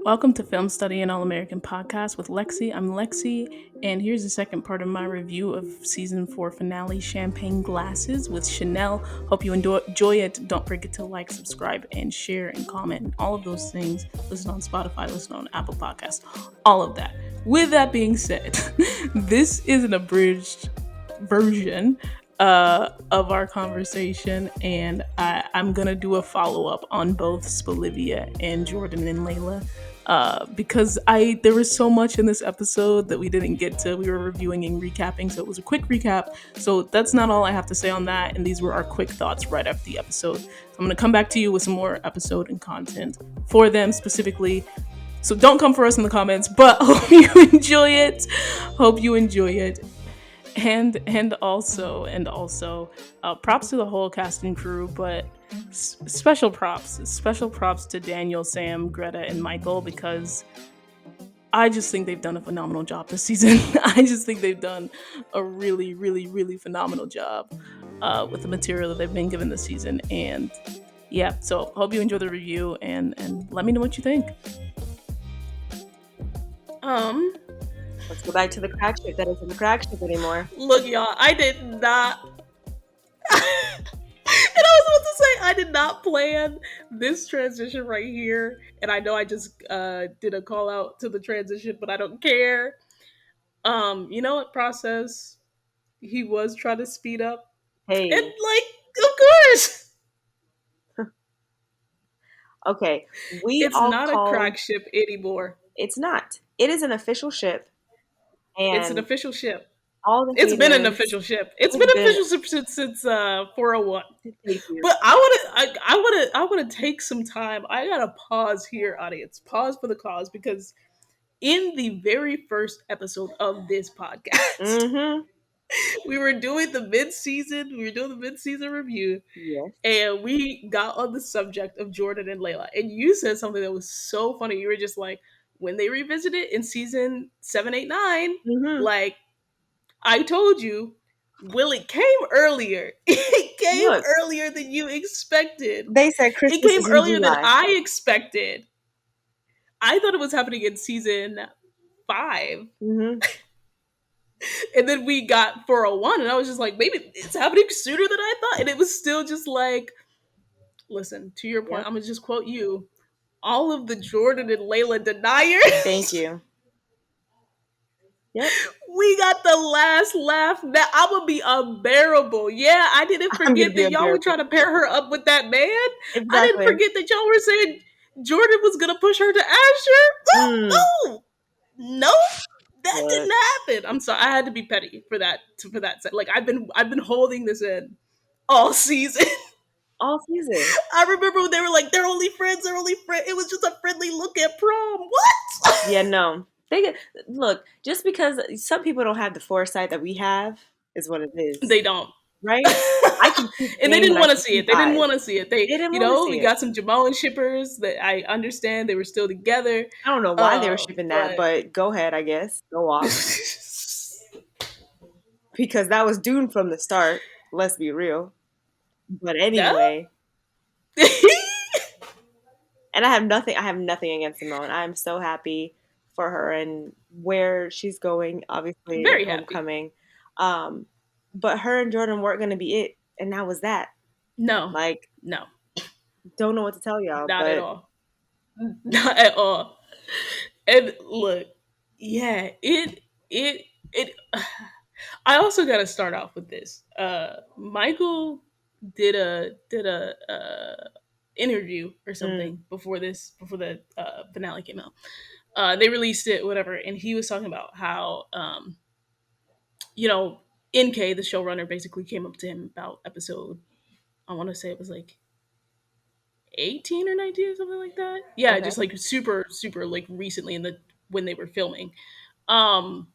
Welcome to Film Study and All American Podcast with Lexi. I'm Lexi, and here's the second part of my review of season 4 finale, Champagne Glasses with Chanel. Hope you enjoy it. Don't forget to like, subscribe, and share and comment, and all of those things. Listen on Spotify, listen on Apple Podcasts, all of that. With that being said, this is an abridged version of our conversation, and I'm gonna do a follow-up on both Olivia and Jordan and Layla, because there was so much in this episode that we didn't get to. We were reviewing and recapping, so it was a quick recap. So that's not all I have to say on that, and these were our quick thoughts right after the episode. So I'm gonna come back to you with some more episode and content for them specifically. So don't come for us in the comments, but hope you enjoy it. Hope you enjoy it. And also props to the whole cast and crew, but special props to Daniel, Sam, Greta, and Michael, because I just think they've done a phenomenal job this season. I just think they've done a really, really, really phenomenal job with the material that they've been given this season. And yeah, so hope you enjoy the review, and let me know what you think. Let's go back to the crack ship that isn't a crack ship anymore. Look, y'all, I did not. And I was about to say, I did not plan this transition right here. And I know I just did a call out to the transition, but I don't care. You know what, process? He was trying to speed up. Hey. And, like, of course. Okay. It's not a crack ship anymore. It's not. It is an official ship. And it's an official ship. It's been an official ship. It's been an official ship since 401. But I want to take some time. I gotta pause here, audience. Pause for the cause, because in the very first episode of this podcast, we were doing the mid-season review. Yes. And we got on the subject of Jordan and Layla. And you said something that was so funny. You were just like, when they revisited in season 7, 8, 9, like, I told you, it came earlier. It came earlier than you expected. They said Christmas. It came earlier than I expected. I thought it was happening in season 5. And then we got 401, and I was just like, maybe it's happening sooner than I thought. And it was still just like, listen, to your point, I'm going to just quote you. All of the Jordan and Layla deniers. Thank you. Yep. We got the last laugh. That I'm gonna be unbearable. Yeah, I didn't forget that y'all were trying to pair her up with that man. Exactly. I didn't forget that y'all were saying Jordan was gonna push her to Asher. No, that didn't happen. I'm sorry, I had to be petty for that. Like, I've been holding this in all season. All season. I remember when they were like, they're only friends. It was just a friendly look at prom. What? Yeah, no. Look, just because some people don't have the foresight that we have is what it is. They don't. Right? And they didn't want to see it. They didn't want to see it. We got some Jamal and shippers that I understand they were still together. I don't know why they were shipping that, but go ahead, I guess. Go off. Because that was doomed from the start. Let's be real. But anyway. Yeah. And I have nothing against Simone. I'm so happy for her and where she's going, obviously. Very homecoming. But her and Jordan weren't going to be it, and that was that. No. Like, no. Don't know what to tell y'all. Not at all. Not at all. And look, yeah, it I also got to start off with this. Michael did a interview or something before the finale came out. They released it, whatever, and he was talking about how NK, the showrunner, basically came up to him about episode, I want to say it was like 18 or 19 or something like that. Yeah, okay. Just like super, super like recently when they were filming. And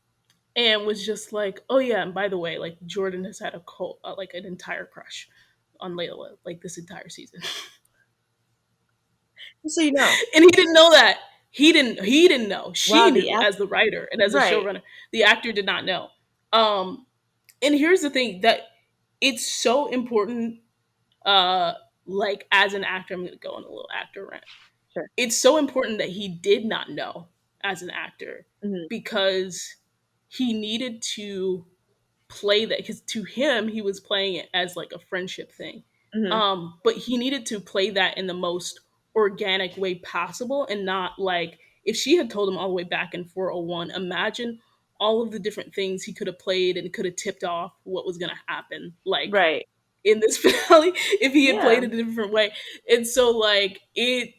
was just like, oh yeah, and by the way, like, Jordan has had like an entire crush on Layla, like, this entire season. So you know. And he didn't know that. He didn't know. She knew as the writer and as a showrunner. The actor did not know. And here's the thing, that it's so important, like, as an actor, I'm going to go on a little actor rant. Sure. it's so important that he did not know as an actor, Mhm. because he needed to play that, because to him he was playing it as like a friendship thing, Mhm. but he needed to play that in the most organic way possible, and not like, if she had told him all the way back in 401, imagine all of the different things he could have played and could have tipped off what was going to happen, like Right. in this finale, if he had Yeah. played it a different way. And so like it,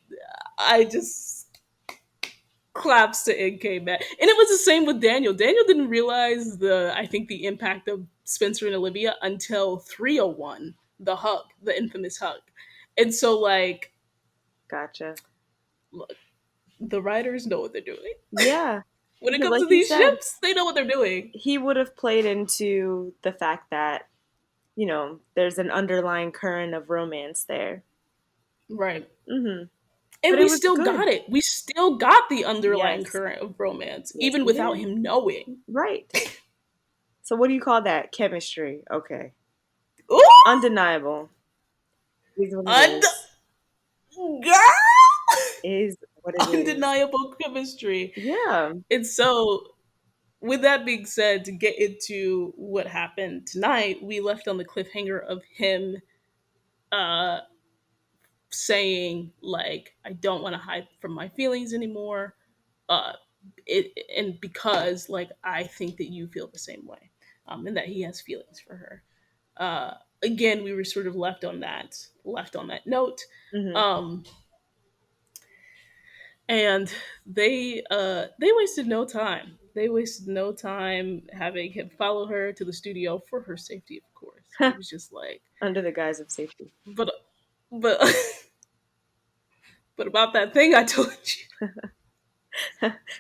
I just claps to NK, man. And it was the same with Daniel. Daniel didn't realize I think the impact of Spencer and Olivia until 301, the hug, the infamous hug. And so like, Gotcha. look, the writers know what they're doing. Yeah. When it Because comes like to you these said, ships, they know what they're doing. he would have played into the fact that, there's an underlying current of romance there. Right. Mhm. And But it we was still good. got it. We still got the underlying Yes. current of romance, Yes, even we without did. him knowing. Right. So what do you call that? Chemistry. Okay. Ooh! Undeniable. Is what it Und- is. Girl! Is what it is. Undeniable chemistry. Yeah. And so, with that being said, to get into what happened tonight, we left on the cliffhanger of him uh, saying, like, I don't want to hide from my feelings anymore. Uh, and because, like, I think that you feel the same way, and that he has feelings for her. Again, we were sort of left on that note. Mhm. Um, and they wasted no time. They wasted no time having him follow her to the studio for her safety, of course. He was just like, Under the guise of safety. but but about that thing I told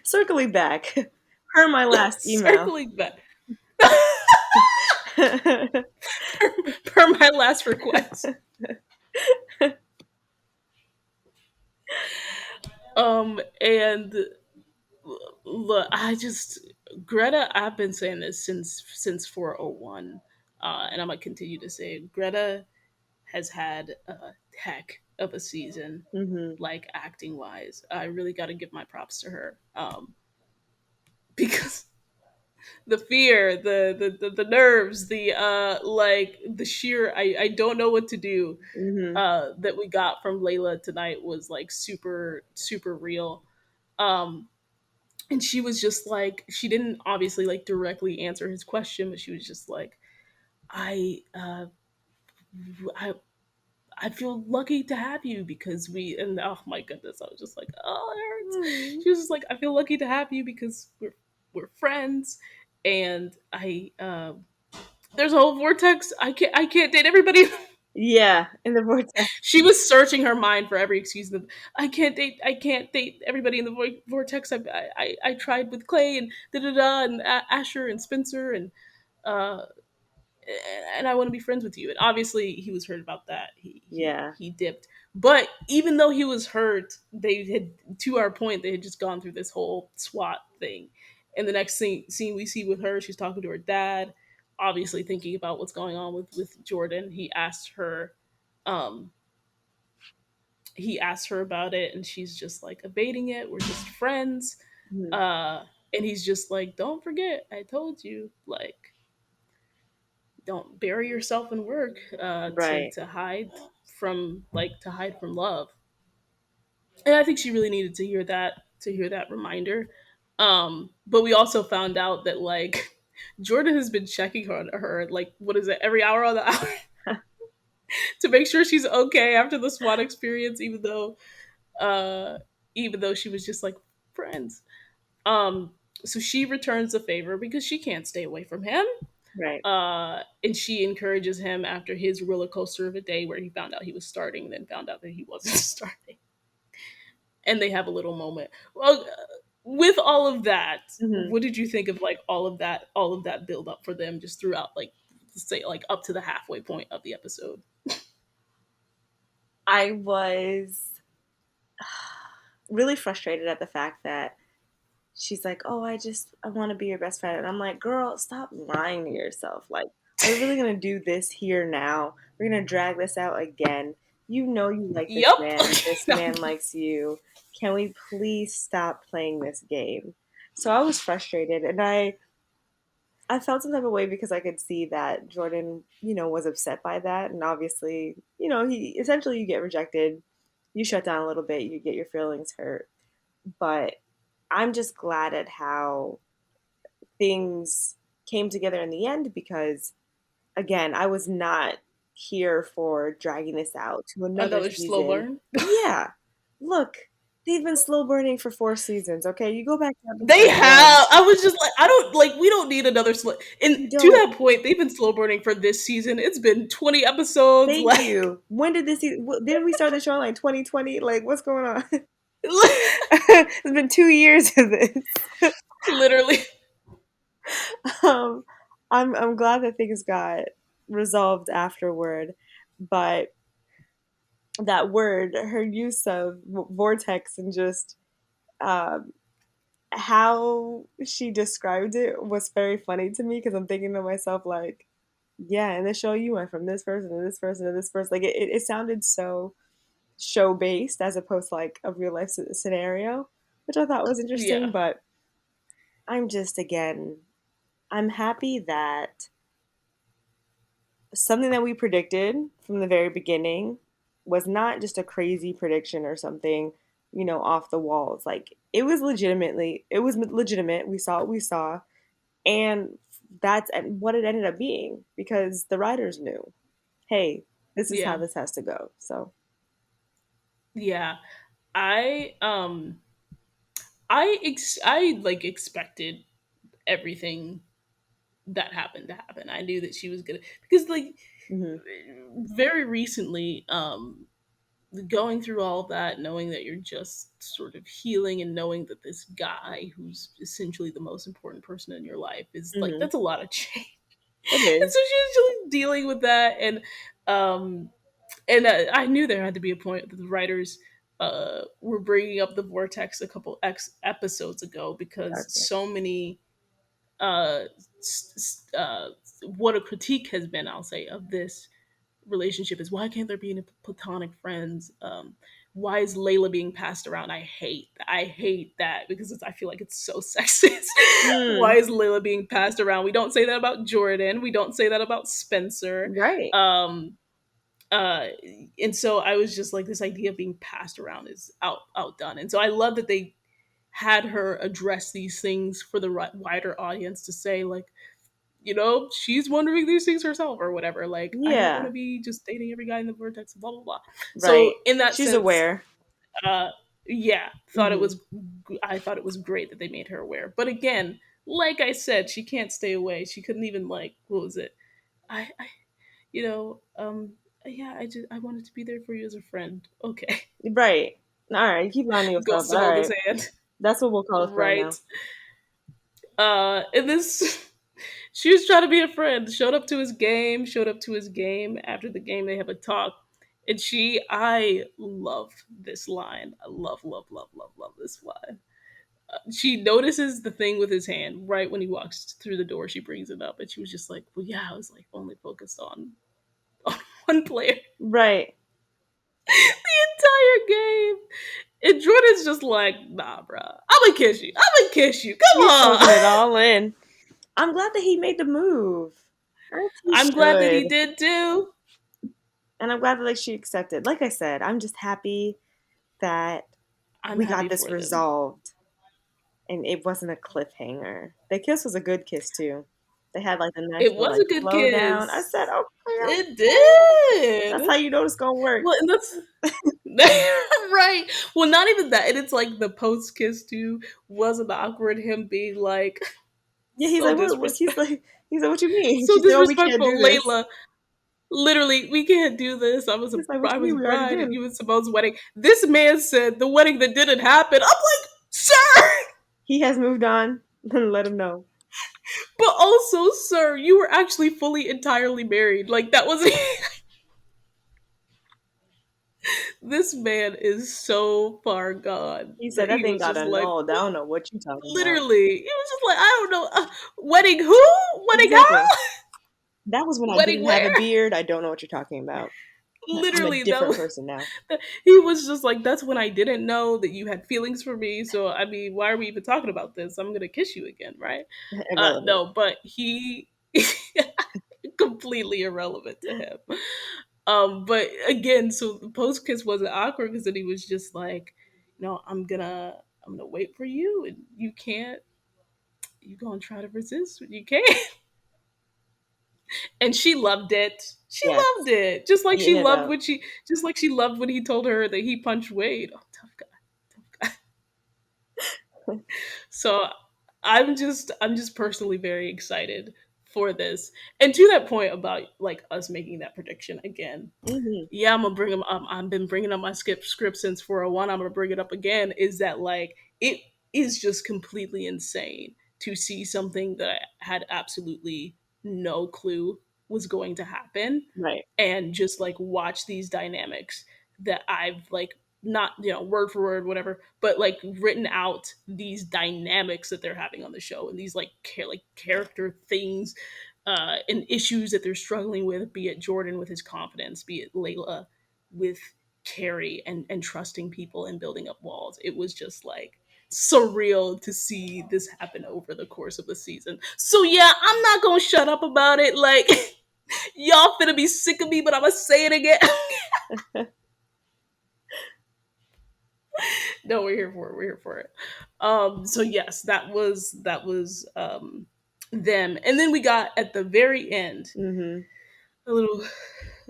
Circling back. Per my you, last email. circling back. Per my last request. And look, Greta, I've been saying this since 401, and I'm gonna continue to say it. Greta has had a heck of a season, Mhm. like acting wise. I really got to give my props to her, because the fear, the nerves, the like the sheer I don't know what to do, Mhm. that we got from Layla tonight was like super real. Um, and she was just like, she didn't obviously like directly answer his question, but she was just like, I uh, I I feel lucky to have you, because and oh my goodness, I was just like, oh, it hurts. Mm. She was just like, I feel lucky to have you because we're friends, and there's a whole vortex. I can't date everybody. Yeah, in the vortex. She was searching her mind for every excuse. Of, I can't date everybody in the vortex. I tried with Clay and da da da and Asher and Spencer uh and I want to be friends with you. And obviously, he was hurt about that. Yeah. He dipped. But even though he was hurt, they had, to our point, they had just gone through this whole SWAT thing. And the next scene we see with her, she's talking to her dad, obviously thinking about what's going on with Jordan. Um, he asked her about it, and she's just like evading it. We're just friends. Mhm. Uh, and he's just like, don't forget, I told you, like, don't bury yourself in work, Right. to hide from love. And I think she really needed to hear that reminder. But we also found out that like Jordan has been checking on her, like, what is it, every hour on the hour, to make sure she's okay after the SWAT experience, uh even though she was just like friends. um so she returns the favor because she can't stay away from him. Right. And she encourages him after his roller coaster of a day where he found out he was starting and then found out that he wasn't starting. And they have a little moment. Well, with all of that, Mhm. what did you think of like all of that build up for them just throughout, like, say, like up to the halfway point of the episode? I was really frustrated at the fact that she's like, "Oh, I want to be your best friend." And I'm like, "Girl, stop lying to yourself. Like, are we really going to do this here now? We're going to drag this out again." You know you like this Yup. man. This No. man likes you. Can we please stop playing this game? So I was frustrated, and I felt some type of way because I could see that Jordan, was upset by that, and obviously, he essentially you get rejected, you shut down a little bit, you get your feelings hurt, but I'm just glad at how things came together in the end because again, I was not here for dragging this out to another Another slow season. burn. Yeah. Look, they've been slow burning for 4 seasons, okay? You go back to They episode one. have. I was just like, I don't like. We don't need another slow. And You to don't. that point, they've been slow burning for this season. It's been 20 episodes. Thank Like, you. When did this season? Didn't we start the show in like 2020? Like, what's going on? It's been 2 years of this. literally. um, I'm glad that things got resolved afterward, but that word, her use of vortex and just um, how she described it was very funny to me because I'm thinking to myself like, yeah, in the show you went from this person to this person to this person. Like it sounded so show based as opposed to like a real life scenario, which I thought was interesting. Yeah. But I'm just again, I'm happy that something that we predicted from the very beginning was not just a crazy prediction or something, off the walls. Like it was legitimate. We saw what we saw, and that's what it ended up being because the writers knew, hey, this is how Yeah. this has to go. So, Yeah. I I like expected everything that happened to happen. I knew that she was gonna, because like hmm very recently, going through all of that, knowing that you're just sort of healing and knowing that this guy who's essentially the most important person in your life is like, hmm that's a lot of change. it And is. so she was just dealing with that, um and I knew there had to be a point that the writers were bringing up the vortex a couple episodes ago because Exactly. so many uh, what a critique has been, I'll say, of this relationship is why can't there be any platonic friends? Why is Layla being passed around? I hate that because I feel like it's so sexist. Why Mm, is Layla being passed around? We don't say that about Jordan. We don't say that about Spencer. right. Um, uh, and so I was just like, this idea of being passed around is outdone. And so I love that they had her address these things for the wider audience to say like, she's wondering these things herself or whatever. Like, I don't want Yeah. to be just dating every guy in the vortex, blah blah blah. Right. So in that She's sense, aware. uh, yeah, hmm I thought it was great that they made her aware. But again, like I said, she can't stay away. She couldn't even like, what was it? I you know, yeah, I wanted to be there for you as a friend. Okay, Right. All right. You keep lying to yourself, ghost but all hold his right. hand, That's what we'll call a friend right? now. And this she was trying to be a friend, showed up to his game, showed up to his game. After the game, they have a talk. And I love this line. I love, love, love, love, love this line. She notices the thing with his hand right when he walks through the door. She brings it up, and she was just like, "Well, yeah, I was like only focused on one player Right. the entire game." And Jordan's just like, "Nah, bruh, I'm gonna kiss you. I'm gonna kiss you. Come He's on." soaking it all in. I'm glad that he made the move. As he I'm glad that he should. did too. And I'm glad that like she accepted. Like I said, I'm just happy that I'm we got happy this for them. resolved and it wasn't a cliffhanger. The kiss was a good kiss too. They had like the nice It little was like a good slow down. I kiss. said, okay, It that's did. how you know it's gonna work. Well, and that's right. Well, not even that. And it's like the post kiss too wasn't awkward. Him being like Yeah, he's so like, what disrespectful, he's like, what you mean? so She said, oh, we can't do disrespectful. this. Layla, literally, we can't do this. He's like, what I you was mean? a We already bride, and did. you and Simone's wedding. This man said the wedding that didn't happen. I'm like, sir, He has moved on. Let him know. but also, sir, you were actually fully entirely married. Like that was this man is so far gone He said that that he thing was got just like, annulled. I don't know what you talking about. literally, he was just like, I don't know, wedding who? Wedding Exactly. how? That was when I Wedding didn't have a where? beard. I don't know what you're talking about. I'm a Literally, different person now. he was just like, "That's when I didn't know that you had feelings for me. So I mean, why are we even talking about this? I'm gonna kiss you again, right?" Irrelevant. No, but he completely irrelevant to him. But again, so the post kiss wasn't awkward because then he was just like, "No, I'm gonna wait for you, and you can't. You gonna try to resist? You can't." And she loved it. She loved Yes. it, just like she Eating it loved up. when she loved when he told her that he punched Wade. Oh, tough guy, tough guy. So I'm just personally very excited for this. And to that point about like us making that prediction again, Hmm. yeah, I'm gonna bring them up. I've been bringing up my skip script since 401. I'm gonna bring it up again. Is that like it is just completely insane to see something that I had absolutely no clue was going to happen, Right. and just like watch these dynamics that I've like not word for word whatever, but like written out these dynamics that they're having on the show and these like character things and issues that they're struggling with, be it Jordan with his confidence, be it Layla with Carrie and trusting people and building up walls. It was just like surreal to see this happen over the course of the season. So yeah, I'm not gonna shut up about it. Like y'all finna be sick of me, but I'm gonna say it again. No, we're here for it. We're here for it. So yes, that was them, and then we got at the very end Hmm. a little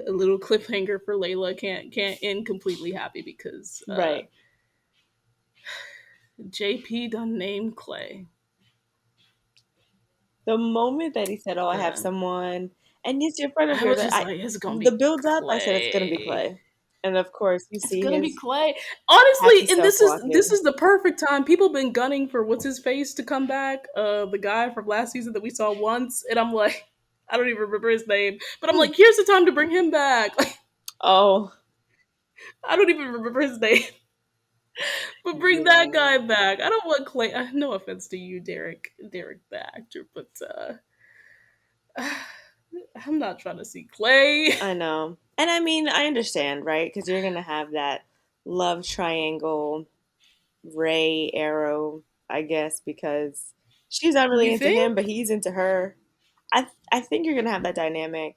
a little cliffhanger for Layla. Can't end completely happy because Right. JP done named Clay. The moment that he said, "Oh, I have Uh, someone," and it's your friend of I yours, was just like, it's gonna the be build up, I said it's gonna be Clay. Clay, and of course, you It's see gonna be his Clay. happy Honestly, and self this walking. is the perfect time. People been gunning for what's his face to come back. The guy from last season that we saw once, and I'm like, I don't even remember his name, but I'm like, here's the time to bring him back. Like, Oh, I don't even remember his name, but bring that yeah. guy back. I don't want Clay. No offense to you, Derek the actor, but I'm not trying to see Clay. I know. And I mean, I understand, right? Because you're gonna have that love triangle, Ray Arrow, I guess, because she's not really You into him, but think? he's into her. I think you're gonna have that dynamic.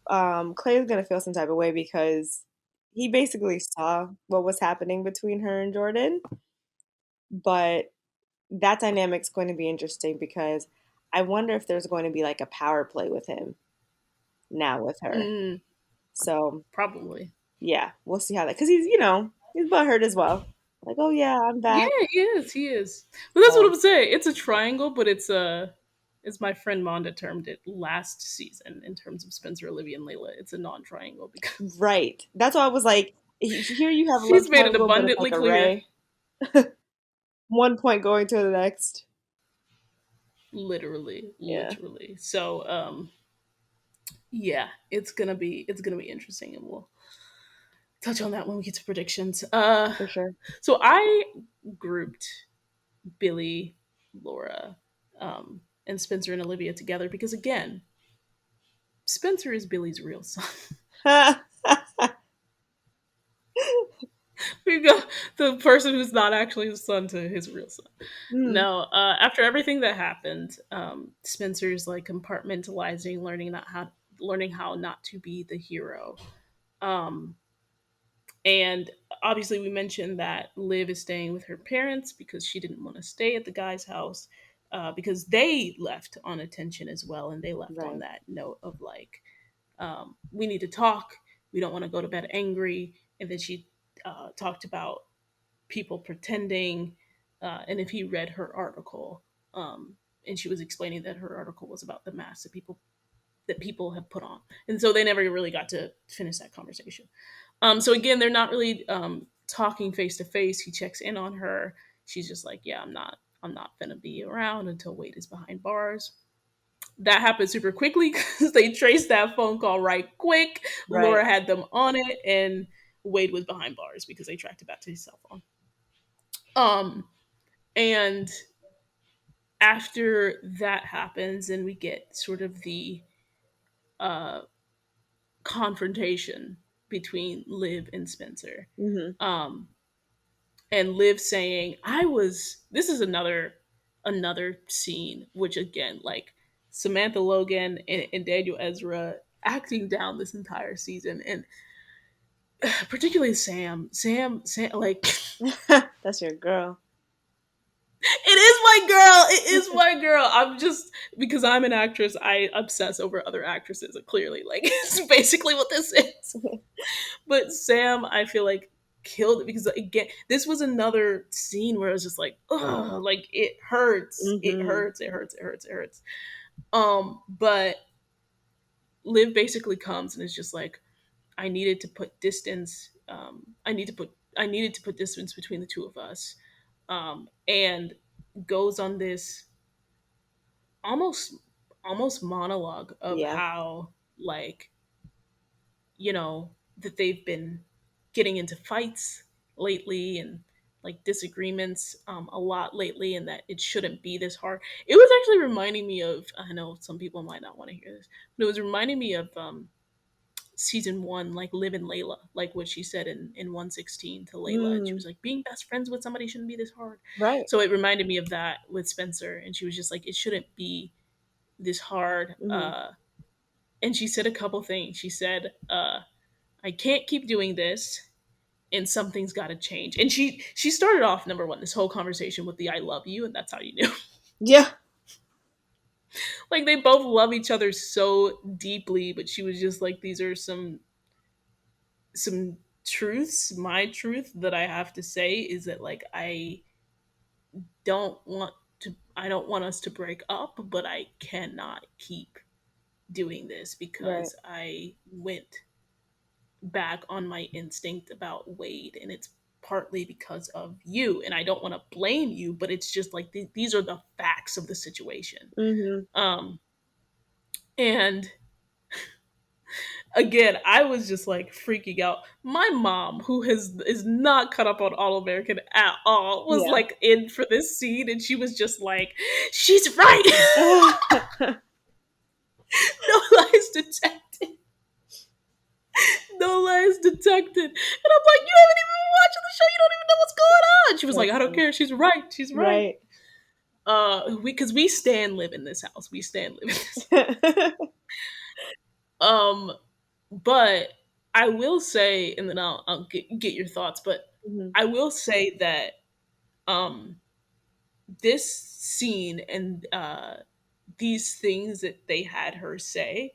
Clay's gonna feel some type of way because he basically saw what was happening between her and Jordan, but that dynamic's going to be interesting because I wonder if there's going to be like a power play with him now with her. Mm, So probably. yeah, we'll see how that because he's butthurt as well. Like, oh yeah, I'm Yeah, back. he is. He is. But that's what So I'm saying. It's a triangle, but it's my friend Monda termed it last season in terms of Spencer, Olivia, and Layla. It's a non-triangle because right, that's why I was like, here you have a love she's made it triangle, but it's abundantly like a clear. ray. One point going to the next. Literally, Yeah, literally. So yeah, it's gonna be interesting, and we'll touch on that when we get to predictions. for sure. So I grouped Billy, Laura, and Spencer and Olivia together because again, Spencer is Billy's real son. We go the person who's not actually his son to his real son. Hmm. No, after everything that happened, Spencer's like compartmentalizing, learning how not to be the hero. Um, and obviously, we mentioned that Liv is staying with her parents because she didn't want to stay at the guy's house because they left on attention as well, and they left on Right, that note of like, we need to talk. We don't want to go to bed angry. And then she talked about people pretending. And if he read her article, and she was explaining that her article was about the masks that people have put on, and so they never really got to finish that conversation. So again, they're not really talking face to face. He checks in on her. She's just like, "Yeah, I'm not gonna be around until Wade is behind bars." That happened super quickly because they traced that phone call right quick. right. Laura had them on it, and Wade was behind bars because they tracked it back to his cell phone. Um, and after that happens, and we get sort of the uh, confrontation between Liv and Spencer. Mhm. Um, and Liv saying, "I was." This is another scene, which again, like Samantha Logan and Daniel Ezra acting down this entire season, and particularly Sam, like That's your girl. it is my girl. It is my girl. I'm just because I'm an actress, I obsess over other actresses. Clearly, like it's basically what this is. But Sam, I feel like killed it because again, this was another scene where it was just like, oh, like it hurts, it Mhm. hurts, it hurts, it hurts, it hurts. But Liv basically comes and is just like, I needed to put distance. I needed to put distance between the two of us, and goes on this almost almost monologue of Yeah. how like that they've been getting into fights lately and like disagreements a lot lately and that it shouldn't be this hard. It was actually reminding me of, I know some people might not want to hear this, but it was reminding me of season one, like Liv and Layla, like what she said in 116 to Layla. And she Mm. was like, being best friends with somebody shouldn't be this hard. Right. So it reminded me of that with Spencer. And she was just like, it shouldn't be this hard. Mhm. And she said a couple things. She said, I can't keep doing this and something's got to change. And she started off number one this whole conversation with the I love you, and that's how you knew. Yeah. Like they both love each other so deeply, but she was just like, these are some truths. My truth that I have to say is that like don't want I don't want us to break up, but I cannot keep doing this Right. because I went back on my instinct about Wade, and it's partly because of you. And I don't want to blame you, but it's just like these are the facts of the situation. Mhm. Um, and again, I was just like freaking out. My mom, who is not cut up on All American at all, was Yeah. like in for this scene, and she was just like, "She's right." No lies detected. No lies detected. And I'm like, you haven't even been watching the show. You don't even know what's going on. She was like, That's I don't funny. care. She's right. She's right. Right. Because we stand live in this house. We stand live in this. Um, but I will say, and then I'll get your thoughts. But Mhm. I will say that um, this scene and these things that they had her say,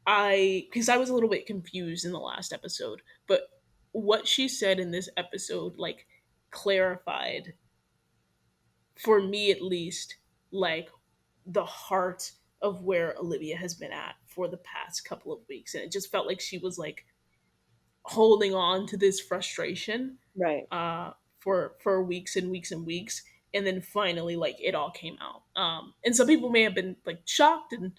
because I was a little bit confused in the last episode, but what she said in this episode like clarified for me at least like the heart of where Olivia has been at for the past couple of weeks, and it just felt like she was like holding on to this frustration Right. for weeks and weeks and weeks, and then finally like it all came out. And some people may have been like shocked and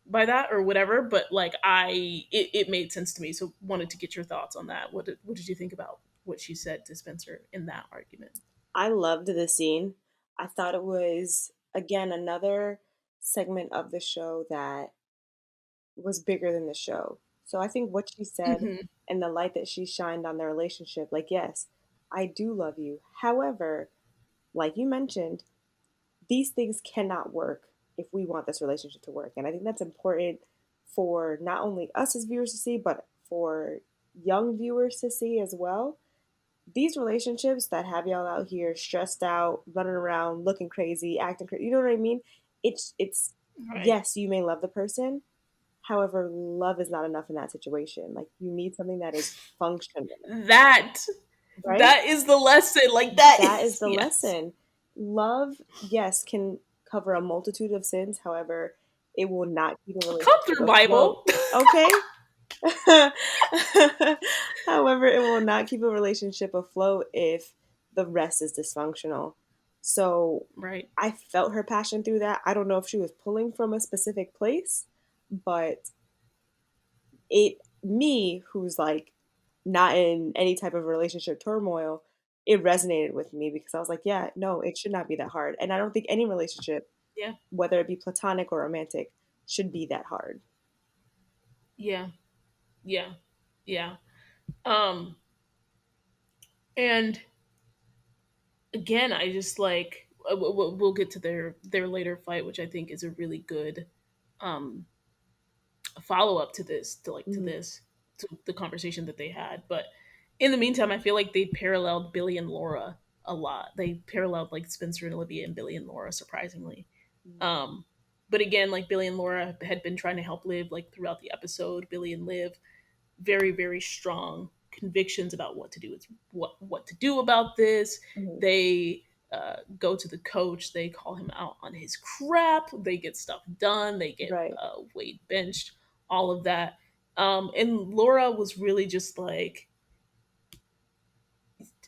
by that or whatever, but like it made sense to me, so wanted to get your thoughts on that. What did you think about what she said to Spencer in that argument? I loved the scene. I thought it was again another segment of the show that was bigger than the show. So I think what she said Hmm. and the light that she shined on their relationship, like, yes, I do love you. However, like you mentioned, these things cannot work if we want this relationship to work. And I think that's important for not only us as viewers to see, but for young viewers to see as well. These relationships that have y'all out here stressed out, running around, looking crazy, acting crazy, you know what I mean? It's Right. yes, you may love the person. However, love is not enough in that situation. Like you need something that is functional, That right? that is the lesson. Like that That is is the yes. lesson. Love, yes, can cover a multitude of sins. However, it will not keep a Come relationship through afloat. Bible. Okay? However, it will not keep a relationship afloat if the rest is dysfunctional. So Right. I felt her passion through that. I don't know if she was pulling from a specific place, but me, who's like not in any type of relationship turmoil, it resonated with me because I was like, yeah, no, it should not be that hard. And I don't think any relationship, Yeah. whether it be platonic or romantic, should be that hard. Yeah. Yeah. Yeah. Um, and again, I just like we'll get to their later fight, which I think is a really good um follow up to this, Hmm. to the conversation that they had. But in the meantime, I feel like they paralleled Billy and Laura a lot. They paralleled like Spencer and Olivia and Billy and Laura, surprisingly. Um, but again, like Billy and Laura had been trying to help Liv like throughout the episode. Billy and Liv very very strong convictions about what to do. It's what to do about this. Hmm. They go to the coach. They call him out on his crap. They get stuff done. They get Right. Wade benched. All of that. And Laura was really just like,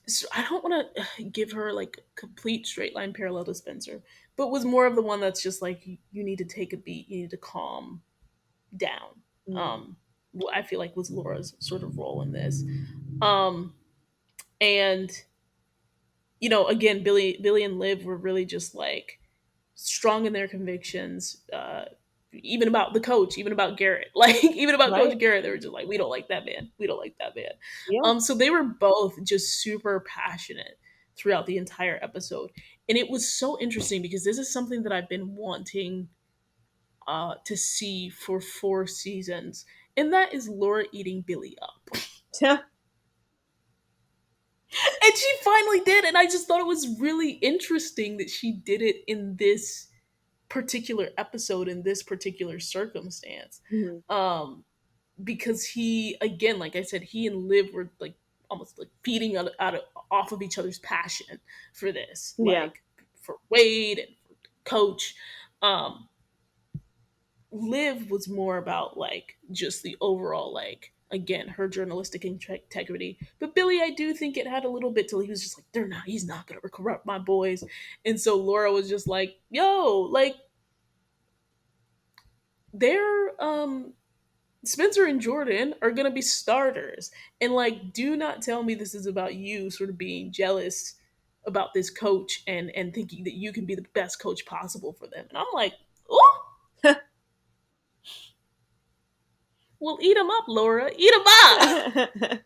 so I don't want to give her like complete straight line parallel to Spencer, but was more of the one that's just like you need to take a beat. You need to calm down. Hmm. Um, what I feel like was Laura's sort of role in this. Um, and again, Billy and Liv were really just like strong in their convictions. Even about the coach, even about Garrett, like even about Right. Coach Garrett, they were just like, we don't like that man. We don't like that man. Yeah. So they were both just super passionate throughout the entire episode, and it was so interesting because this is something that I've been wanting to see for 4 seasons, and that is Laura eating Billy up. And she finally did, and I just thought it was really interesting that she did it in this particular episode, in this particular circumstance. Hmm. Um, because he, again, like I said, he and Liv were like almost like feeding off of each other's passion for this, Yeah. like for Wade and for Coach. Um, Liv was more about like just the overall, like again, her journalistic integrity. But Billy, I do think it had a little bit till he was just like, he's not gonna corrupt my boys. And so Laura was just like, yo, like they're Spencer and Jordan are gonna be starters. And like, do not tell me this is about you sort of being jealous about this coach and thinking that you can be the best coach possible for them. And I'm like, oh, well, eat them up, Laura. Eat them up.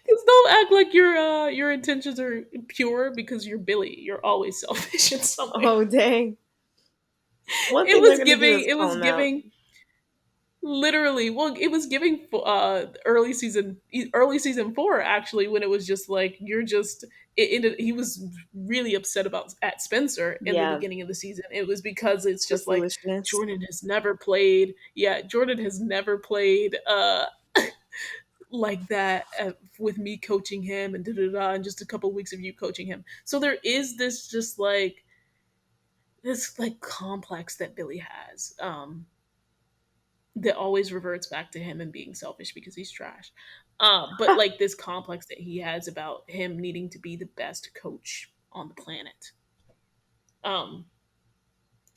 Because don't act like your intentions are pure because you're Billy. You're always selfish in some way. Oh, dang. One It thing they're was gonna do giving. is It call was him out. giving. Literally, well, it was giving early season 4 actually, when it was just like you're just it ended. He was really upset about at Spencer in the Yeah, beginning of the season. It was because it's the just like foolishness. Jordan has never played. Yeah, Jordan has never played. Like that with me coaching him and da da da, and just a couple of weeks of you coaching him. So there is this just like this like complex that Billy has, that always reverts back to him and being selfish because he's trash. But like this complex that he has about him needing to be the best coach on the planet, um,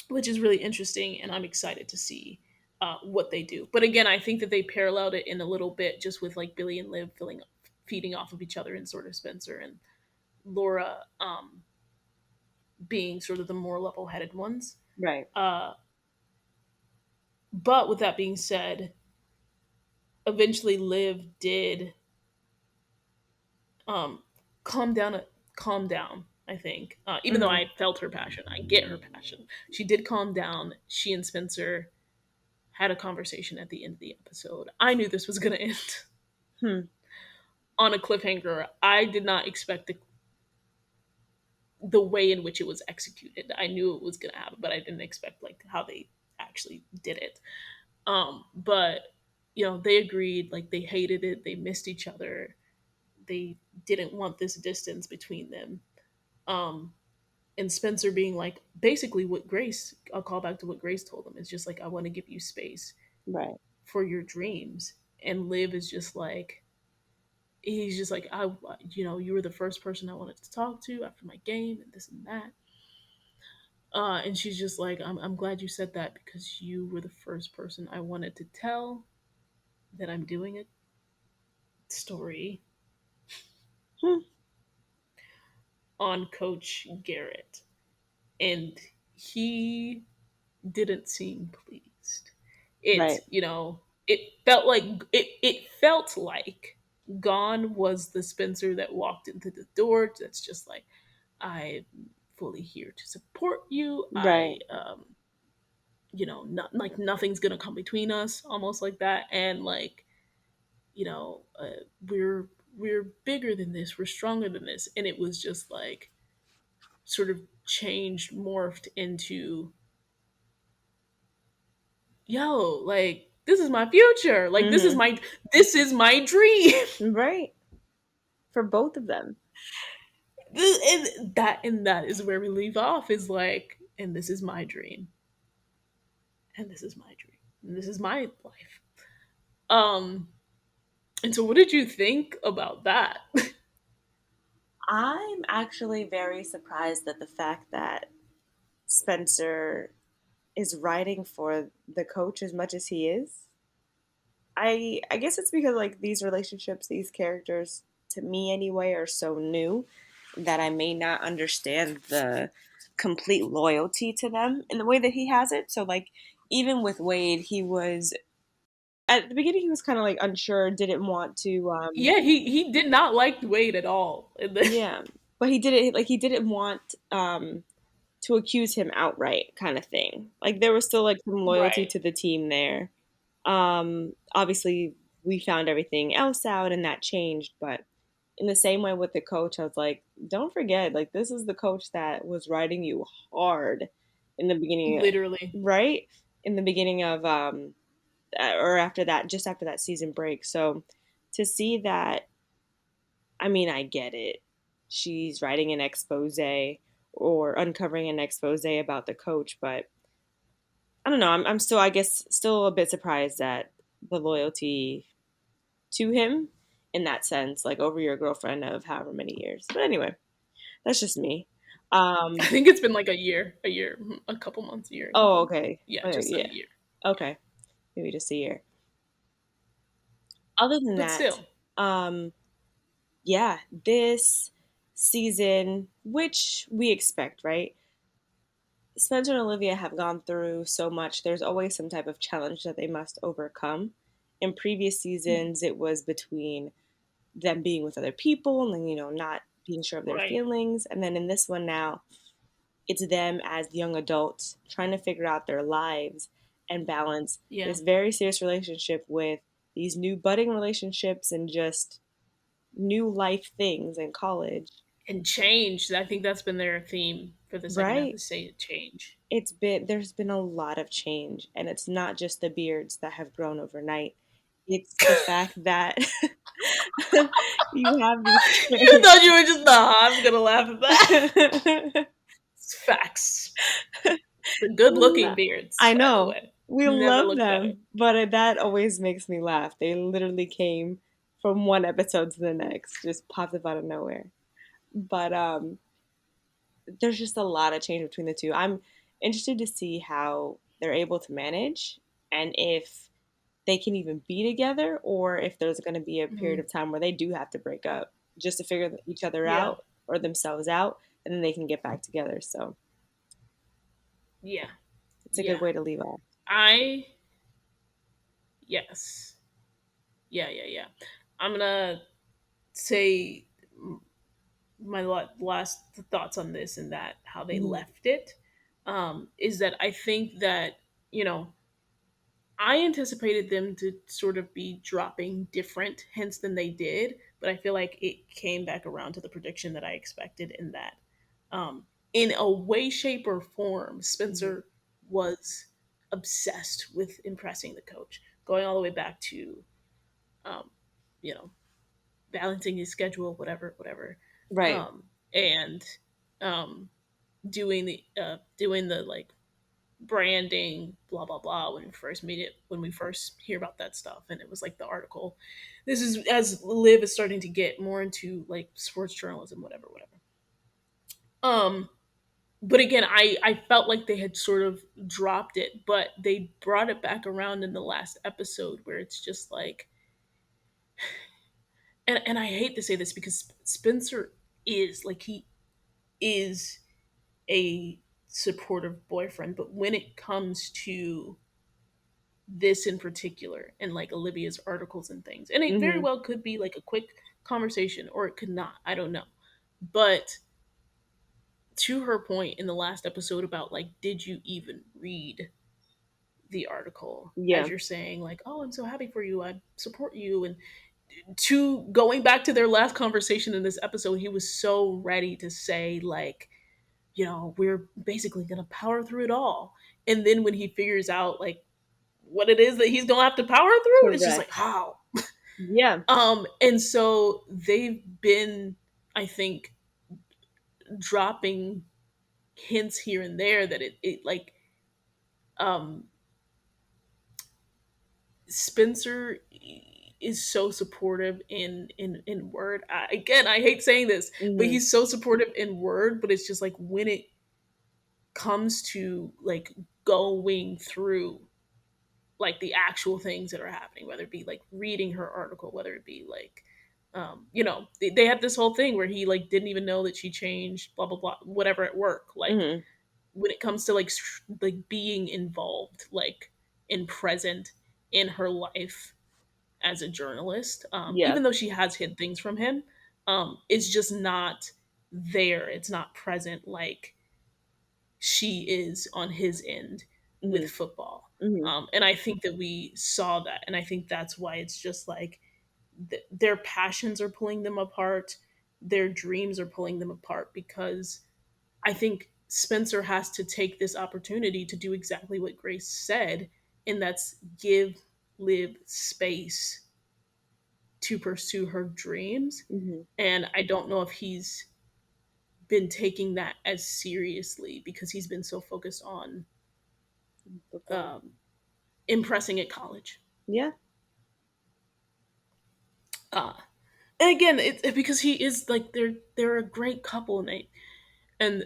which is really interesting, and I'm excited to see what they do. But again, I think that they paralleled it in a little bit, just with like Billy and Liv feeding off of each other, and sort of Spencer and Laura being sort of the more level-headed ones. Right. Uh, but with that being said, eventually Liv did um, calm down. Calm down. I think, even though Hmm. I felt her passion, I get her passion. She did calm down. She and Spencer had a conversation at the end of the episode. I knew this was going to end Hmm. on a cliffhanger. I did not expect the way in which it was executed. I knew it was going to happen, but I didn't expect like how they actually did it. But they agreed. Like they hated it. They missed each other. They didn't want this distance between them. Um, and Spencer being like, basically what Grace, I'll call back to what Grace told him, is just like, I want to give you space Right. for your dreams. And Liv is just like, he's just like, you were the first person I wanted to talk to after my game and this and that. And she's just like, I'm glad you said that because you were the first person I wanted to tell that I'm doing a story Hmm. on Coach Garrett. And he didn't seem pleased. It, Right. you know, it felt like Gone was the Spencer that walked into the door. That's just like, I'm fully here to support you. I Right. not like nothing's gonna come between us, almost like that. And like, we're bigger than this, we're stronger than this. And it was just like sort of changed, morphed into, yo, like, this is my future, like, Mhm. this is my dream. Right. For both of them. And that is where we leave off, is like, and this is my dream, and this is my dream, and this is my life. um and so what did you think about that? I'm actually very surprised at the fact that Spencer is writing for the coach as much as he is. I guess it's because like these relationships, these characters, to me anyway, are so new that I may not understand the complete loyalty to them in the way that he has it. So like even with Wade, he was at the beginning he was kind of like unsure, didn't want to Yeah, he did not like Wade at all. And then, yeah, but he did it like he didn't want to accuse him outright kind of thing. Like there was still like some loyalty right, to the team there. Obviously, we found everything else out and that changed, but in the same way with the coach, I was like, don't forget, like, this is the coach that was riding you hard in the beginning, literally. right? In the beginning of, or after that, just after that season break. So to see that, I mean, I get it. She's writing an expose or uncovering an expose about the coach, but I don't know. I'm still, I guess, still a bit surprised at the loyalty to him in that sense, like over your girlfriend of however many years. But anyway, that's just me. I Um, think it's been like a year, a couple months, a year, a oh, couple, okay. yeah, just a Yeah. year. Okay. Maybe just a year. Other than But that, still, um, yeah, this season, which we expect, right? Spencer and Olivia have gone through so much. There's always some type of challenge that they must overcome. In previous seasons, it was between them being with other people and, not being sure of their right, feelings. And then in this one now, it's them as young adults trying to figure out their lives and balance yeah. this very serious relationship with these new budding relationships and just new life things in college. And change. I think that's been their theme for the second Right? episode. Change. There's been a lot of change, and it's not just the beards that have grown overnight. It's the fact that you have these You thought you were just, nah, I'm gonna laugh at that. It's facts. The good looking beards, I by the know. way. We Never love looked better. them, but that always makes me laugh. They literally came from one episode to the next, just popped up out of nowhere. But there's just a lot of change between the two. I'm interested to see how they're able to manage and if they can even be together or if there's going to be a period Hmm. of time where they do have to break up just to figure each other Yeah. out or themselves out and then they can get back together. So Yeah. it's a good Yeah. way to leave off. I, yes. Yeah, yeah, yeah. I'm gonna say my last thoughts on this and that, how they Mhm. left it, is that I think that, you know, I anticipated them to sort of be dropping different hints than they did, but I feel like it came back around to the prediction that I expected, in that, in a way, shape, or form, Mhm. Spencer was obsessed with impressing the coach, going all the way back to, um, you know, balancing his schedule, whatever, whatever, Right. and um, doing the like branding, blah blah blah, when we first meet it, when we first hear about that stuff. And it was like the article, this is as Liv is starting to get more into like sports journalism, whatever, whatever. um but again, I felt like they had sort of dropped it, but they brought it back around in the last episode, where it's just like, and I hate to say this, because Spencer is like, he is a supportive boyfriend, but when it comes to this in particular and like Olivia's articles and things. And it very Mhm. well could be like a quick conversation or it could not. I don't know. But to her point in the last episode about like, did you even read the article? As Yeah. you're saying, like, oh, I'm so happy for you. I support you. And to going back to their last conversation in this episode, he was so ready to say, like, we're basically gonna power through it all. And then when he figures out like what it is that he's gonna have to power through, it's just like, Correct. how? Yeah. And so they've been, I think, dropping hints here and there that it like um Spencer is so supportive in word. Again, I hate saying this, but Mhm. he's so supportive in word, but it's just like when it comes to like going through like the actual things that are happening, whether it be like reading her article, whether it be like they had this whole thing where he like didn't even know that she changed blah blah blah whatever at work. Like Mhm. when it comes to like like being involved, like in present in her life as a journalist, Yeah. even though she has hid things from him, it's just not there. It's not present like she is on his end with Mhm. football. Mhm. And I think that we saw that. And I think that's why it's just like their passions are pulling them apart, their dreams are pulling them apart because I think Spencer has to take this opportunity to do exactly what Grace said, and that's give Liv space to pursue her dreams. Mhm. And I don't know if he's been taking that as seriously because he's been so focused on Football. um, impressing at college. Yeah. Uh, and again, because he is like they're a great couple, Nate, and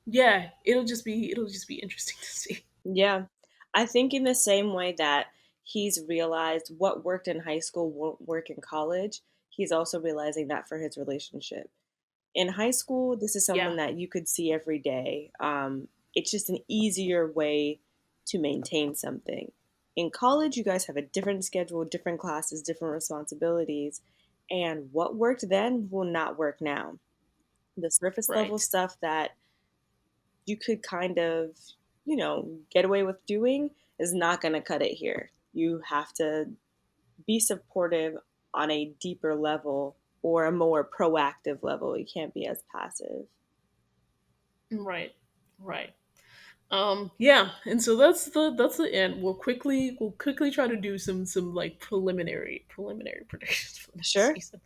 yeah, it'll just be interesting to see. Yeah. I think in the same way that he's realized what worked in high school won't work in college, he's also realizing that for his relationship. In high school, this is Yeah, someone that you could see every day. It's just an easier way to maintain something. In college, you guys have a different schedule, different classes, different responsibilities, and what worked then will not work now. The surface level right, stuff that you could kind of, get away with doing is not going to cut it here. You have to be supportive on a deeper level or a more proactive level. You can't be as passive. right, right. Yeah, and so that's the end. We'll quickly try to do some like preliminary predictions for next Sure. season.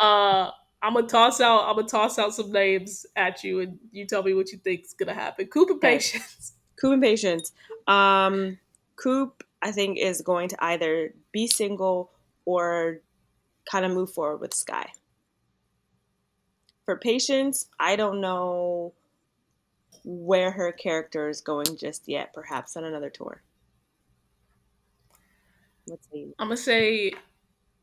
Uh, I'm gonna toss out some names at you, and you tell me what you think's gonna happen. Cooper Okay. Patience. Coop and Patience. Um, Coop, I think, is going to either be single or kind of move forward with Sky. For Patience, I don't know where her character is going just yet. Perhaps on another tour. Let's see. I'm gonna say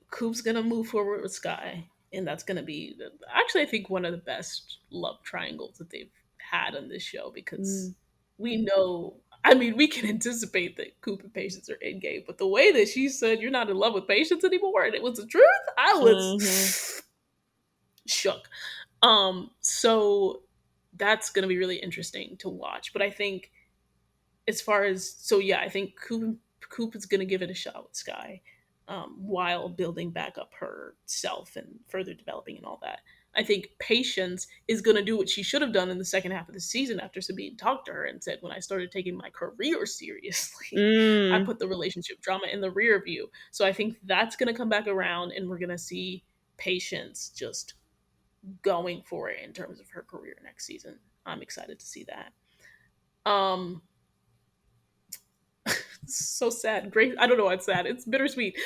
Coop's gonna move forward with Sky, and that's gonna be actually I think one of the best love triangles that they've had on this show because Mm, we know. I mean, we can anticipate that Coop and Patience are in game, but the way that she said you're not in love with Patience anymore, and it was the truth, I hmm. was shook. So that's gonna be really interesting to watch. But I think as far as yeah, I think Coop is going to give it a shot with Sky, while building back up herself and further developing and all that. I think Patience is going to do what she should have done in the second half of the season after Sabine talked to her and said, "When I started taking my career seriously, I Mm, put the relationship drama in the rear view." So I think that's going to come back around, and we're going to see Patience just going for it in terms of her career next season. I'm excited to see that. Um, so sad. Grace, I don't know why it's sad. It's bittersweet.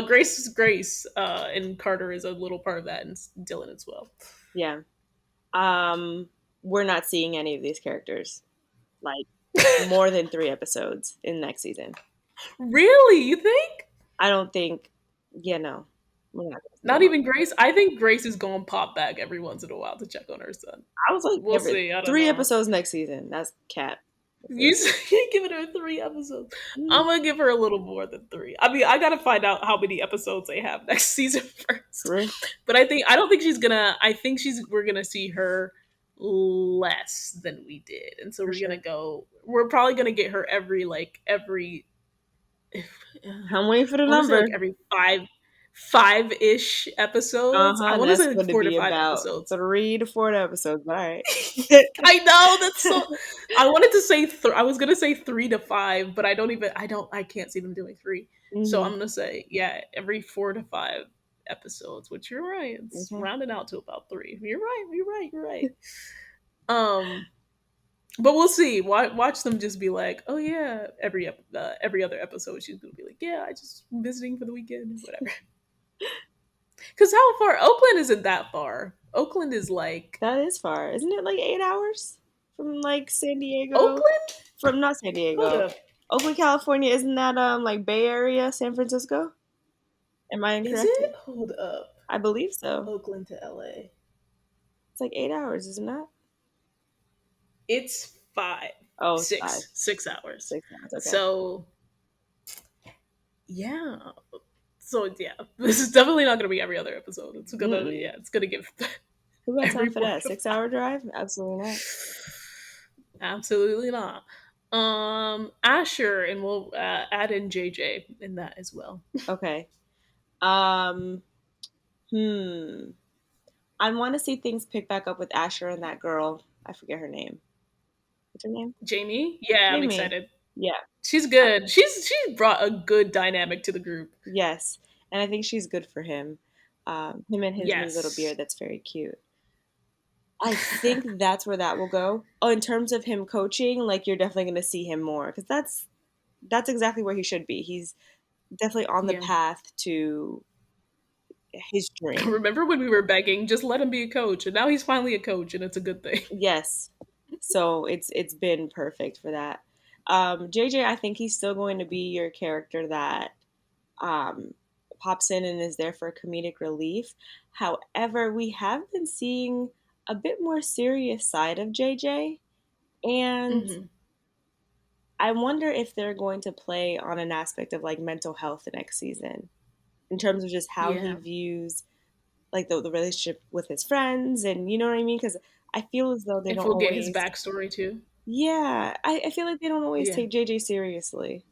Grace is Grace, and Carter is a little part of that, and Dylan as well. yeah. We're not seeing any of these characters like more than 3 episodes in next season. Really, you think? I don't think. Yeah, no, we're not gonna see Not them all. even Grace. I think Grace is going to pop back every once in a while to check on her son. I was like We'll every see. I don't three know. episodes next season. That's cap. You giving her 3 episodes. Mm, I'm gonna give her a little more than 3. I mean, I gotta find out how many episodes they have next season first. true. But I don't think she's gonna. I think we're gonna see her less than we did, and so For we're gonna sure. go. We're probably gonna get her every. I'm waiting for the I want to say like number. every five ish Uh episodes. I huh. want to That's say like going to four to be five about episodes. 3 to 4 episodes. But all right. I know that's so. I wanted to say I was gonna say 3 to 5, but I don't even. I don't. I can't see them doing 3. So I'm Hmm. gonna say yeah, every 4 to 5 episodes. Which you're right. It's Okay. rounded out to about 3. You're right. You're right. You're right. Um, but we'll see. Watch them just be like, oh yeah, every other episode she's gonna be like, yeah, I just visiting for the weekend, whatever. Because how far? Oakland isn't that far. Oakland is like That is far. Isn't it like 8 hours from like San Diego? Oakland. From not San Hold Diego. up. Oakland, California. Isn't that like Bay Area, San Francisco? Am I Is incorrect? it? Hold up. I believe so. Oakland to LA. It's like 8 hours, isn't it? It's Oh, it's five, 6 hours. 6 hours. Okay. So yeah. So yeah, this is definitely not gonna be every other episode. Mm-mm. It's gonna give Who got time every for four that? to 6 hour five. drive? Absolutely not. Absolutely not. Asher, and we'll add in JJ in that as well. Okay. Um. Hmm. I want to see things pick back up with Asher and that girl. I forget her name. What's her name? Jamie, yeah, I'm Jamie. excited. Yeah. She's Uh, good. She's brought a good dynamic to the group. yes. And I think she's good for him. Him and his new little Yes. beard. That's very cute. I think that's where that will go. Oh, in terms of him coaching, like you're definitely going to see him more because that's exactly where he should be. He's definitely on the Yeah. path to his dream. Remember when we were begging, just let him be a coach, and now he's finally a coach, and it's a good thing. Yes. So it's been perfect for that. JJ, I think he's still going to be your character that um, pops in and is there for comedic relief. However, we have been seeing a bit more serious side of JJ, and Hmm. I wonder if they're going to play on an aspect of like mental health the next season in terms of just how he Yeah, views like the relationship with his friends and you know what I mean? Because I feel as though they if don't we'll get his always, backstory too. yeah, I feel like they don't always Yeah, take JJ seriously.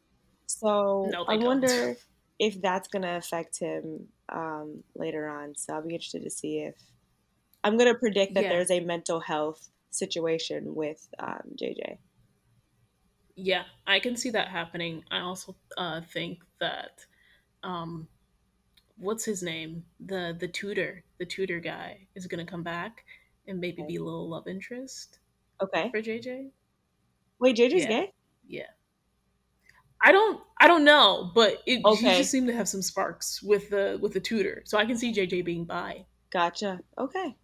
So no, I they don't. wonder if that's going to affect him later on. So I'll be interested to see if I'm going to predict that Yeah, there's a mental health situation with JJ. yeah, I can see that happening. I also think that um, what's his name, the tutor guy, is gonna come back and maybe Okay. be a little love interest Okay. for JJ. Wait, JJ's Yeah, gay? yeah. I don't know, but he just Okay. seemed to have some sparks with the tutor, so I can see JJ being bi. Gotcha. Okay.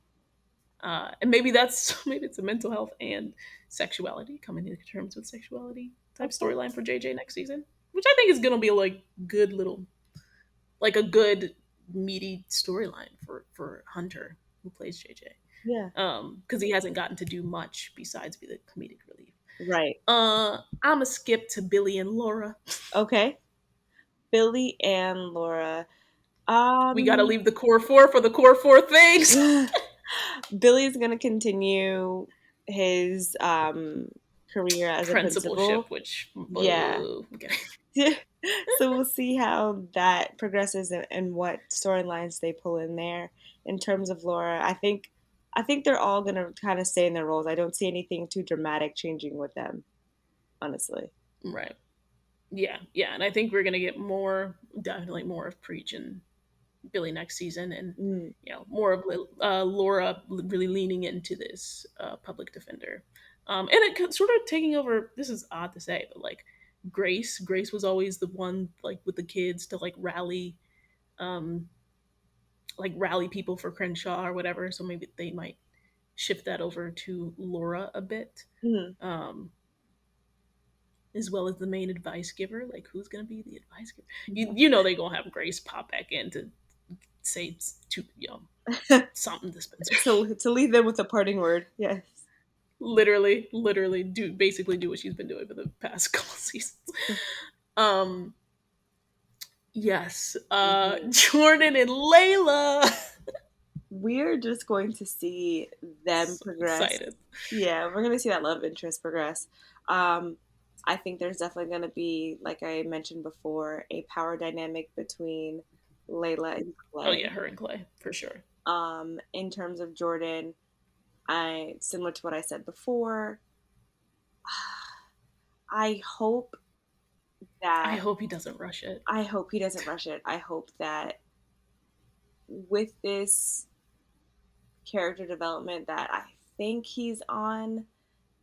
And maybe that's maybe it's a mental health and sexuality, coming to terms with sexuality type Okay. storyline for JJ next season, which I think is gonna be like good little like a good meaty storyline for Hunter who plays JJ. Yeah. Because he hasn't gotten to do much besides be the comedic relief. Right. I'm a skip to Billy and Laura. Okay. Billy and Laura. We got to Um leave the core four for the core four things. Billy's going to continue his career as a Principalship, principal. which Yeah. boo. Okay. So we'll see how that progresses and what storylines they pull in there. In terms of Laura, I think they're all gonna kind of stay in their roles. I don't see anything too dramatic changing with them, honestly. Right. Yeah, yeah, and I think we're gonna get more, definitely more of Preach and Billy next season, and Mm, more of Laura really leaning into this public defender, and it sort of taking over. This is odd to say, but like Grace was always the one like with the kids to um, like rally people for Crenshaw or whatever. So maybe they might shift that over to Laura a bit, mm, um, as well as the main advice giver. Like who's gonna be the advice giver? You know they gonna have Grace pop back in to say to something to Spencer. to leave them with a parting word, yes. literally do basically do what she's been doing for the past couple seasons. Um, yes, Mhm. Jordan and Layla. We're just going to see them So progress. excited. Yeah, we're going to see that love interest progress. Um, I think there's definitely going to be, like I mentioned before, a power dynamic between Layla and Oh yeah, Clay. her and Clay for sure. In terms of Jordan, I similar to what I said before. I hope I that hope he doesn't rush it. I hope he doesn't rush it. I hope that with this character development that I think he's on,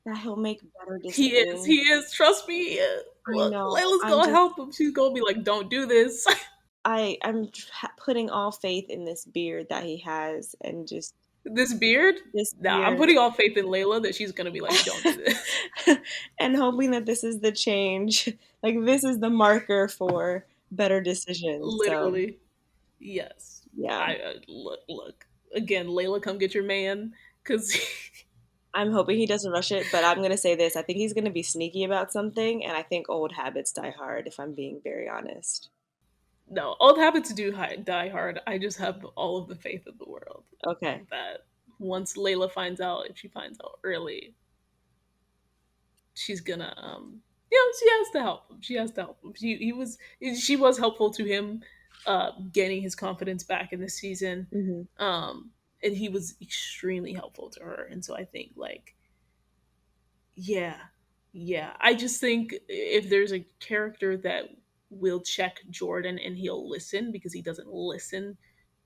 that he'll make better He is. He decisions. is. Trust me. He is. I Look, know. Layla's I'm gonna just help him. She's gonna be like, "Don't do this." putting all faith in this beard that he has and just This beard. this Nah, I'm beard putting all faith in Layla that she's gonna be like, "Don't do this." and hoping that this is the change. Like this is the marker for better decisions. So, Literally. Yes. yeah. I look again. Layla, come get your man, because I'm hoping he doesn't rush it, but I'm going to say this. I think he's going to be sneaky about something, and I think old habits die hard, if I'm being very honest. no, old habits do die hard. I just have all of the faith in the world Okay. that once Layla finds out, if she finds out early, she's gonna she has to help him. She has to help him. She was helpful to him getting his confidence back in this season. Hmm. Um and he was extremely helpful to her. And so I think like yeah. Yeah. I just think if there's a character that will check Jordan and he'll listen because he doesn't listen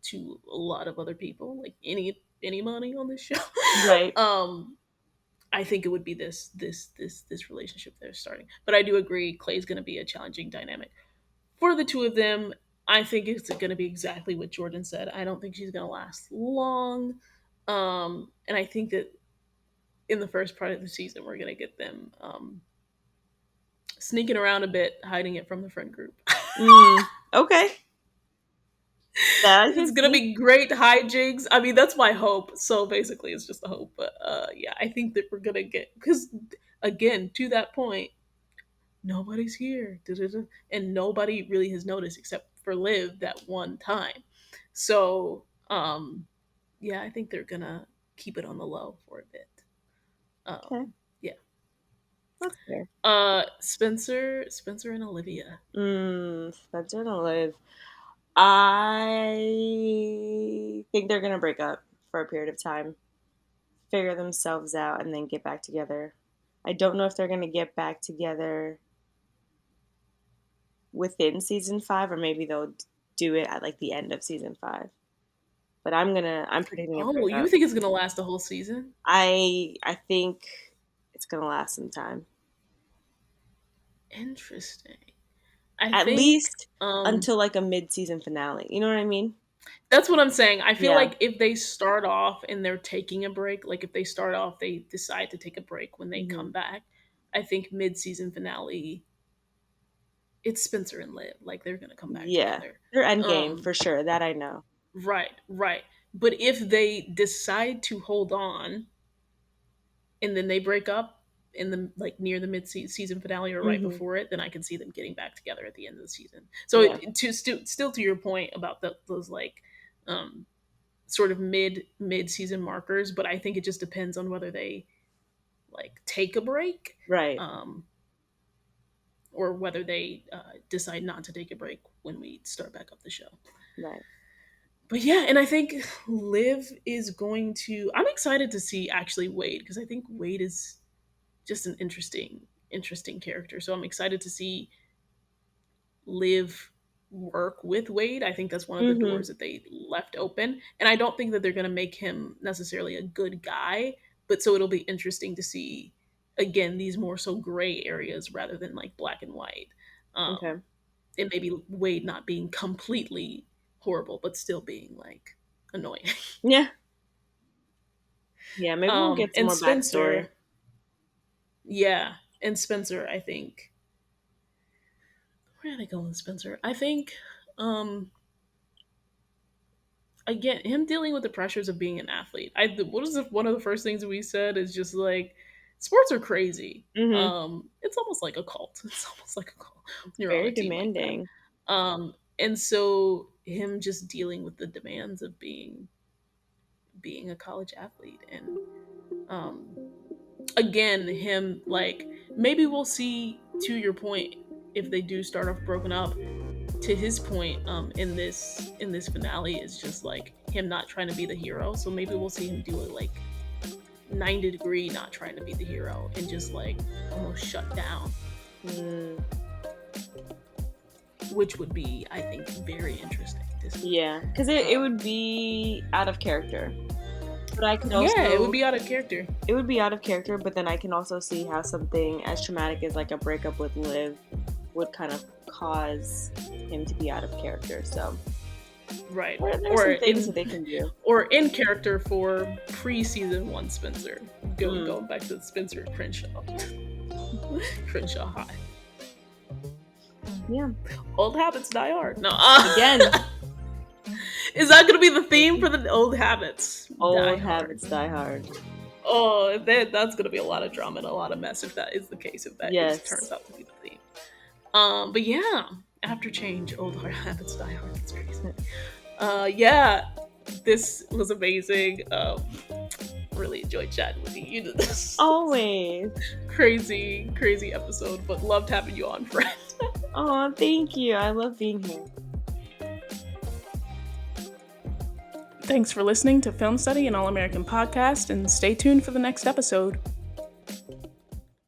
to a lot of other people, like anybody on this show. Right. um I think it would be this relationship they're starting. But I do agree Clay's going to be a challenging dynamic for the two of them. I think it's going to be exactly what Jordan said. I don't think she's going to last long. And I think that in the first part of the season we're going to get them sneaking around a bit, hiding it from the friend group. Mm, okay. That I It's can gonna see. be great hijinks. I mean, that's my hope. So basically, it's just a hope. But yeah, I think that we're gonna get because again, to that point, nobody's here. Da-da-da. And nobody really has noticed except for Liv that one time. So yeah, I think they're gonna keep it on the low for a bit. Okay. Yeah. That's fair. Spencer and Olivia. Spencer and Olive. I think they're going to break up for a period of time, figure themselves out, and then get back together. I don't know if they're going to get back together within season five, or maybe they'll do it at like the end of season five. But I'm predicting a Oh, you breakup. think it's gonna last the whole season? I think it's gonna last some time, Interesting. I at think least until like a mid season finale. You know what I mean? that's what I'm saying. I feel Yeah. like if they start off and they're taking a break, like if they start off, they decide to take a break when they Hmm. come back. I think mid-season finale, it's Spencer and Liv. Like they're gonna come back Yeah, together. they're end game Um, for sure. That I know. right, right. But if they decide to hold on and then they break up in the like near the mid-season finale or right Hmm. before it, then I can see them getting back together at the end of the season. So Yeah. to still to your point about those like um sort of mid season markers, but I think it just depends on whether they like take a break, Right. um, or whether they decide not to take a break when we start back up the show. Right. But yeah, and I think Liv is going to. I'm excited to see actually Wade because I think Wade is just an interesting character. So I'm excited to see Live work with Wade. I think that's one of the Hmm. doors that they left open. And I don't think that they're going to make him necessarily a good guy, but so it'll be interesting to see again these more so gray areas rather than like black and white. Okay. And maybe Wade not being completely horrible, but still being like annoying. Yeah. Yeah. Maybe we'll get some And more backstory. Spencer, yeah, and Spencer, I think where did I go with Spencer? I think um again him dealing with the pressures of being an athlete. What is one of the first things we said is just like sports are crazy. Mm-hmm. It's almost like a cult. It's almost like a cult when It's you're on very a team like that. demanding. And so him just dealing with the demands of being a college athlete, and um again, him, like, maybe we'll see, to your point, if they do start off broken up, to his point, in this finale, is just like him not trying to be the hero. So maybe we'll see him do a like 90-degree not trying to be the hero and just like almost shut down, Mm, which would be, I think, very interesting to see. yeah, because it would be out of character. But I could Yeah, it would also be out of character. it would be out of character, but then I can also see how something as traumatic as like a breakup with Liv would kind of cause him to be out of character. So Right. there's Or some things in that they can do. or in character for pre-season 1 Spencer. Mm. Going back to Spencer Crenshaw. Crenshaw High. Yeah. Old habits die hard. No. Again, Is that gonna be the theme for the old habits? old habits die hard. Oh, that's gonna be a lot of drama and a lot of mess if that is the case. If that turns out to be the theme. But yeah, after change, old habits die hard. That's crazy. Yeah, this was amazing. Really enjoyed chatting with you. You did this Always. crazy episode, but loved having you on, friend. Oh, thank you. I love being here. Thanks for listening to Film Study, an All-American podcast, and stay tuned for the next episode.